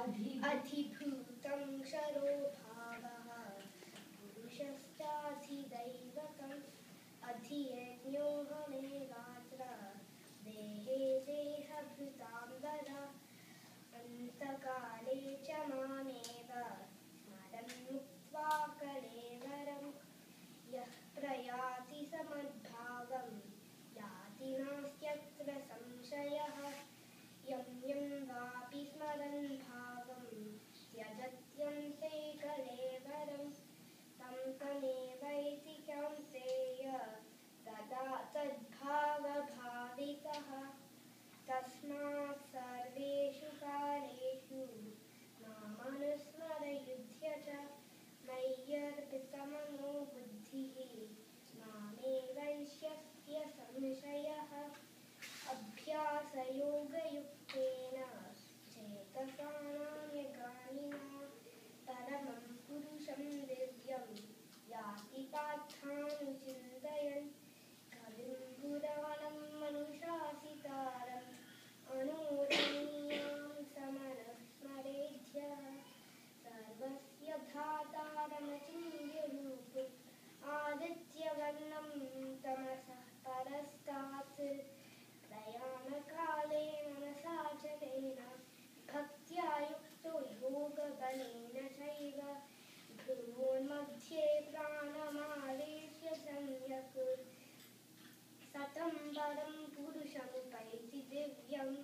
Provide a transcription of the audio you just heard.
अधिभूतं क्षरो भावः पुरुषश्चाधिदैवतम् अधियज्ञोऽहमेवात्र देहे देहभृताम्बर अन्तकाले च मामेव स्मरन् मुक्त्वा कलेवरं यः प्रयाति समद्भावं याति नास्त्यत्र संशयः यं यं वापि स्मरन् भावं त्यजत्यन्ते कलेवरं तं तमेवैति कौन्तेय तदा तद्भावभावितः तस्मात् सर्वेषु कालेषु मामनुस्मरयुध्य च मय्यर्पितमनो बुद्धिः मामेवैष्यस्य संशयः अभ्यासयोगयुक्तेन चेतसा नान्यगामिना परमं पुरुषं दिव्यं याति पार्थानुचिन्तयन् कविं पुराणं मनुशासितारम् अणोरणीयां समनुस्मरेद्यः सर्वस्य धातारमचिन्त्यरूपम् आदित्यवर्णं तमसः परस्तात् प्रयाणकाले मनसाचलेन भक्त्या युक्तो योगबलेन चैव भ्रुवोर्मध्ये प्राणमावेश्य सम्यक् सतं परं पुरुषमुपैति दिव्यम्।